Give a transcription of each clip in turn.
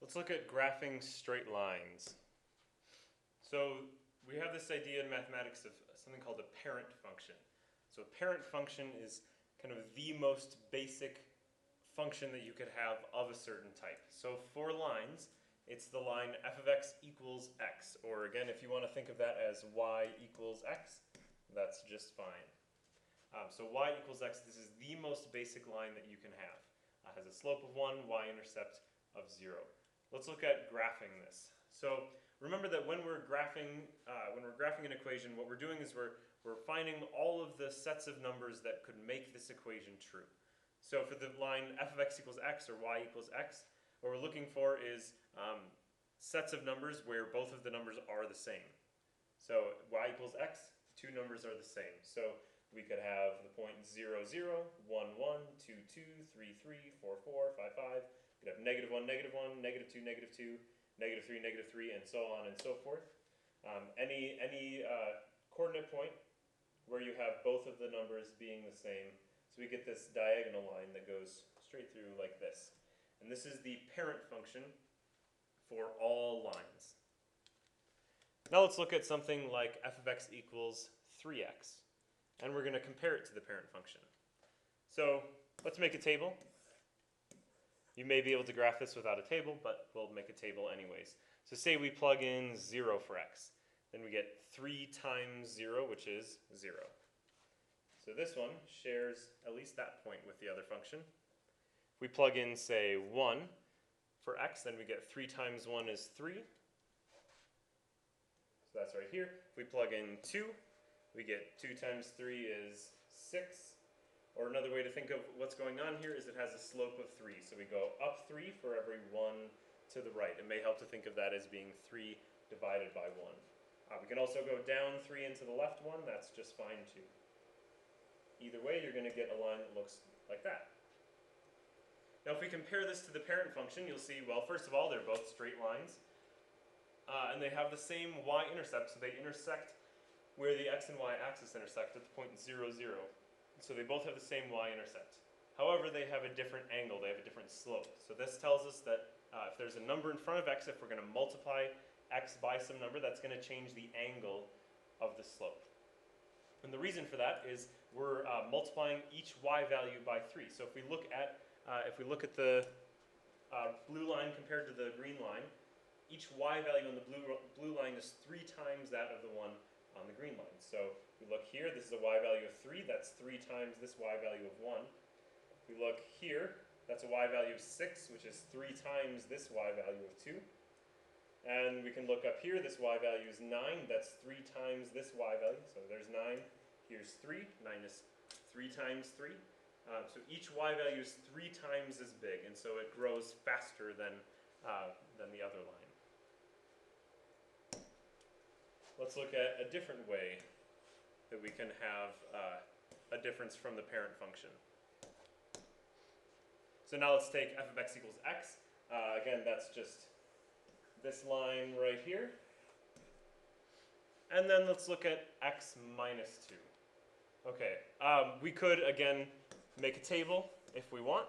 Let's look at graphing straight lines. So we have this idea in mathematics of something called a parent function. So a parent function is kind of the most basic function that you could have of a certain type. So for lines, it's the line f of x equals x. Or again, if you want to think of that as y equals x, that's just fine. So y equals x, this is the most basic line that you can have. It has a slope of 1, y-intercept of 0. Let's look at graphing this. So remember that when we're graphing an equation, what we're doing is we're finding all of the sets of numbers that could make this equation true. So for the line f of x equals x or y equals x, what we're looking for is sets of numbers where both of the numbers are the same. So y equals x, the two numbers are the same. So we could have the point 0, 0, 1, 1, 2, 2, 3, 3, 4, 4, 5, 5. We could have negative 1, negative 1, negative 2, negative 2, negative 3, and so on and so forth. Any coordinate point where you have both of the numbers being the same. So we get this diagonal line that goes straight through like this. And this is the parent function for all lines. Now let's look at something like f of x equals 3x. And we're going to compare it to the parent function. So let's make a table. You may be able to graph this without a table, but we'll make a table anyways. So say we plug in 0 for x. Then we get 3 times 0, which is 0. So this one shares at least that point with the other function. If we plug in, say, 1 for x, then we get 3 times 1 is 3. So that's right here. If we plug in 2, we get 2 times 3 is 6. Or another way to think of what's going on here is it has a slope of 3. So we go up 3 for every 1 to the right. It may help to think of that as being 3 divided by 1. We can also go down 3 into the left 1. That's just fine too. Either way, you're going to get a line that looks like that. Now if we compare this to the parent function, you'll see, well, first of all, they're both straight lines. And they have the same y-intercept, so they intersect where the x and y axis intersect at the point 0, 0. So they both have the same y-intercept. However, they have a different angle, they have a different slope. So this tells us that if there's a number in front of x, if we're going to multiply x by some number, that's going to change the angle of the slope. And the reason for that is we're multiplying each y value by 3. So if we look at the blue line compared to the green line, each y value on the blue line is 3 times that of the one on the green line. So if we look here, this is a y value of 3, that's 3 times this y value of 1. If we look here, that's a y value of 6, which is 3 times this y value of 2. And we can look up here, this y value is 9, that's 3 times this y value. So there's 9, here's 3, 9 is 3 times 3. So each y value is 3 times as big, and so it grows faster than the other line. Let's look at a different way that we can have a difference from the parent function. So now let's take f of x equals x. Again, that's just this line right here. And then let's look at x minus 2. Okay, we could, again, make a table if we want.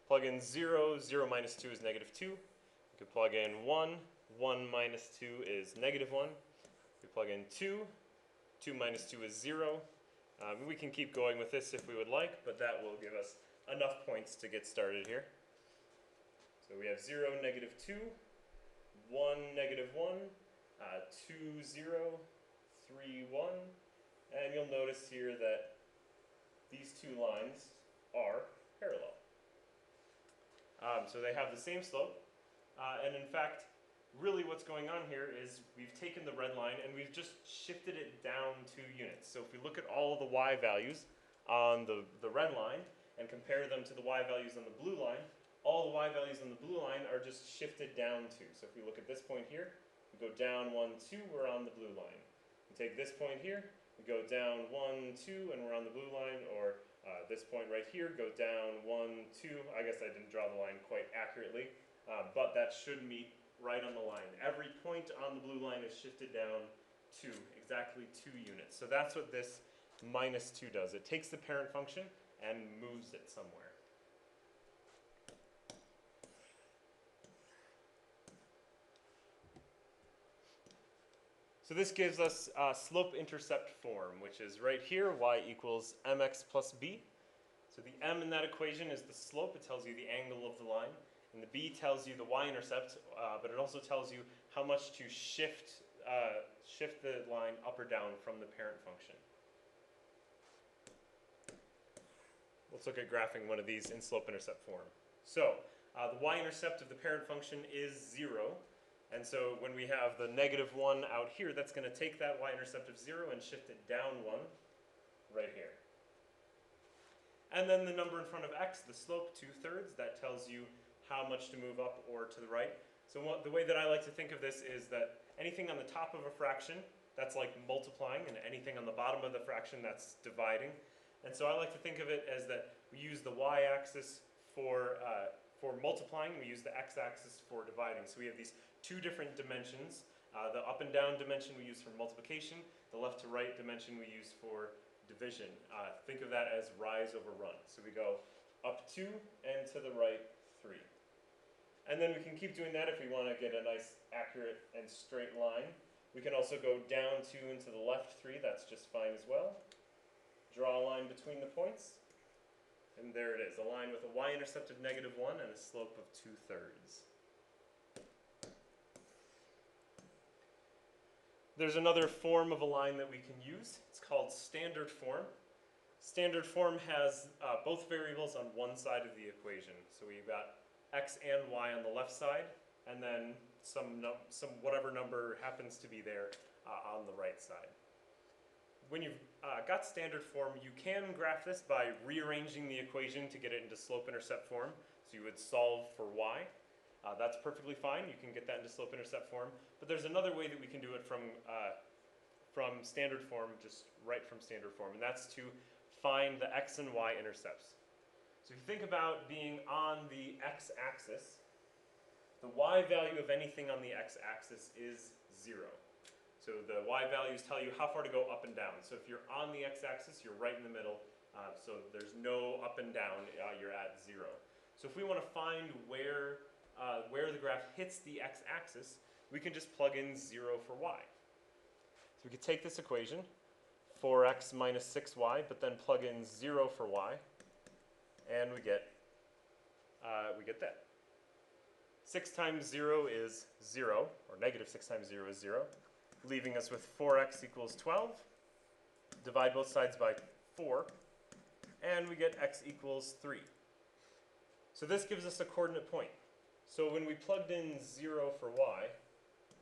Plug in 0, 0 minus 2 is negative 2. We could plug in 1, 1 minus 2 is negative 1. We plug in 2, 2 minus 2 is 0. We can keep going with this if we would like, but that will give us enough points to get started here. So we have 0, negative 2, 1, negative 1, 2, 0, 3, 1. And you'll notice here that these two lines are parallel. So they have the same slope. And in fact, really what's going on here is we've taken the red line and we've just shifted it down 2 units. So if we look at all of the y values on the red line and compare them to the y values on the blue line, all the y values on the blue line are just shifted down 2. So if we look at this point here, we go down 1, 2, we're on the blue line. We take this point here, we go down 1, 2, and we're on the blue line, or this point right here, go down 1, 2. I guess I didn't draw the line quite accurately, but that should meet right on the line. Every point on the blue line is shifted down 2, exactly 2 units. So that's what this minus 2 does. It takes the parent function and moves it somewhere. So this gives us slope-intercept form, which is right here, y equals mx plus b. So the m in that equation is the slope. It tells you the angle of the line. And the b tells you the y-intercept, but it also tells you how much to shift the line up or down from the parent function. Let's look at graphing one of these in slope-intercept form. So the y-intercept of the parent function is 0. And so when we have the -1 out here, that's going to take that y-intercept of 0 and shift it down 1 right here. And then the number in front of x, the slope, 2/3, that tells you how much to move up or to the right. So the way that I like to think of this is that anything on the top of a fraction, that's like multiplying, and anything on the bottom of the fraction, that's dividing. And so I like to think of it as that we use the y-axis for multiplying, we use the x-axis for dividing. So we have these two different dimensions. The up and down dimension we use for multiplication, the left to right dimension we use for division. Think of that as rise over run. So we go up 2 and to the right 3. And then we can keep doing that if we want to get a nice accurate and straight line. We can also go down 2 and to the left 3, that's just fine as well. Draw a line between the points. And there it is, a line with a y-intercept of -1 and a slope of 2/3. There's another form of a line that we can use. It's called standard form. Standard form has both variables on one side of the equation. So we've got x and y on the left side, and then some whatever number happens to be there on the right side. When you've got standard form, you can graph this by rearranging the equation to get it into slope-intercept form. So you would solve for y. That's perfectly fine. You can get that into slope-intercept form. But there's another way that we can do it from standard form, just right from standard form, and that's to find the x and y intercepts. So if you think about being on the x-axis, the y value of anything on the x-axis is 0. So the y values tell you how far to go up and down. So if you're on the x-axis, you're right in the middle. So there's no up and down, you're at 0. So if we want to find where the graph hits the x-axis, we can just plug in 0 for y. So we could take this equation, 4x minus 6y, but then plug in 0 for y, and we get that. 6 times 0 is 0, or -6 times 0 is 0, leaving us with 4x equals 12. Divide both sides by 4, and we get x equals 3. So this gives us a coordinate point. So when we plugged in 0 for y,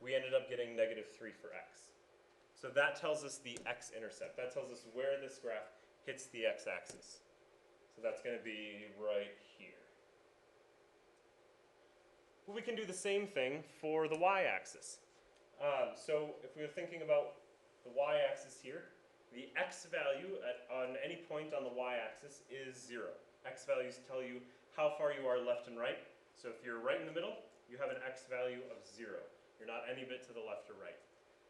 we ended up getting -3 for x. So that tells us the x-intercept. That tells us where this graph hits the x-axis. So that's going to be right here. Well, we can do the same thing for the y-axis. So if we were thinking about the y-axis here, the x value on any point on the y-axis is 0. X values tell you how far you are left and right. So if you're right in the middle, you have an x value of 0. You're not any bit to the left or right.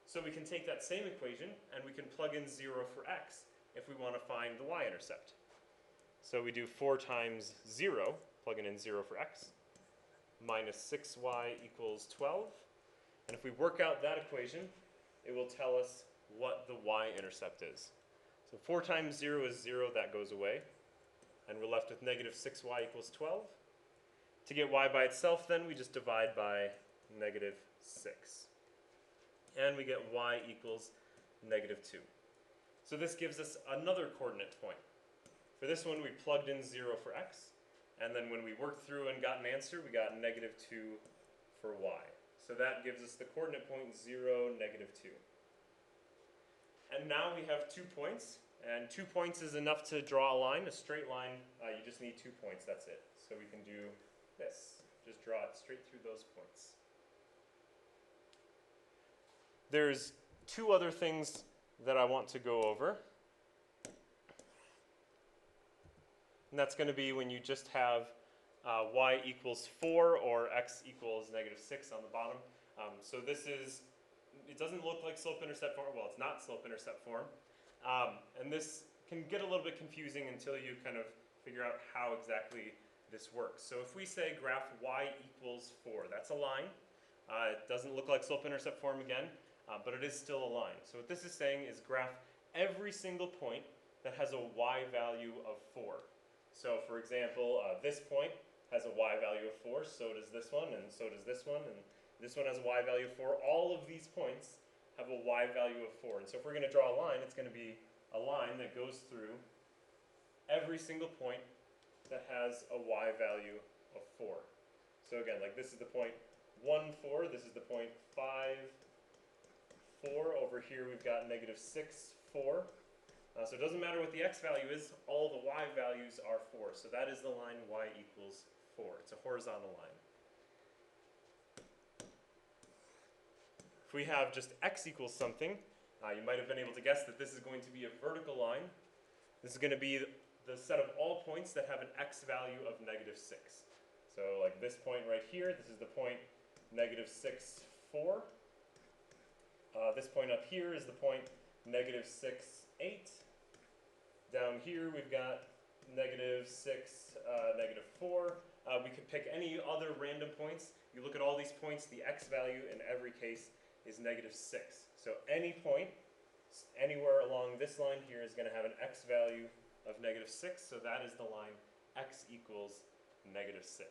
So we can take that same equation and we can plug in 0 for x if we want to find the y-intercept. So we do 4 times 0, plugging in 0 for x, minus 6y equals 12. And if we work out that equation, it will tell us what the y-intercept is. So 4 times 0 is 0, that goes away. And we're left with -6y equals 12. To get y by itself, then, we just divide by -6. And we get y equals -2. So this gives us another coordinate point. For this one, we plugged in 0 for x. And then when we worked through and got an answer, we got -2 for y. So that gives us the coordinate point 0, -2. And now we have 2 points. And 2 points is enough to draw a line, a straight line. You just need 2 points, that's it. So we can do this. Just draw it straight through those points. There's 2 other things that I want to go over. And that's going to be when you just have y equals 4 or x equals -6 on the bottom. So this is, it doesn't look like slope-intercept form. Well, it's not slope-intercept form. And this can get a little bit confusing until you kind of figure out how exactly this works. So if we say graph y equals 4, that's a line. It doesn't look like slope-intercept form again. but it is still a line. So what this is saying is graph every single point that has a y value of 4. So for example, this point has a y value of 4, so does this one, and so does this one, and this one has a y value of 4. All of these points have a y value of 4. And so if we're going to draw a line, it's going to be a line that goes through every single point that has a y value of 4. So again, like this is the point 1, 4, this is the point 5, 4. Over here we've got negative 6, 4. So it doesn't matter what the x value is, all the y values are 4. So that is the line y equals 4. It's a horizontal line. If we have just x equals something, you might have been able to guess that this is going to be a vertical line. This is going to be the set of all points that have an x value of negative 6. So like this point right here, this is the point negative 6, 4. This point up here is the point negative 6, 8. Down here we've got negative 6, negative 4. We could pick any other random points. You look at all these points, the x value in every case is negative 6. So any point anywhere along this line here is going to have an x value of negative 6. So that is the line x equals negative 6.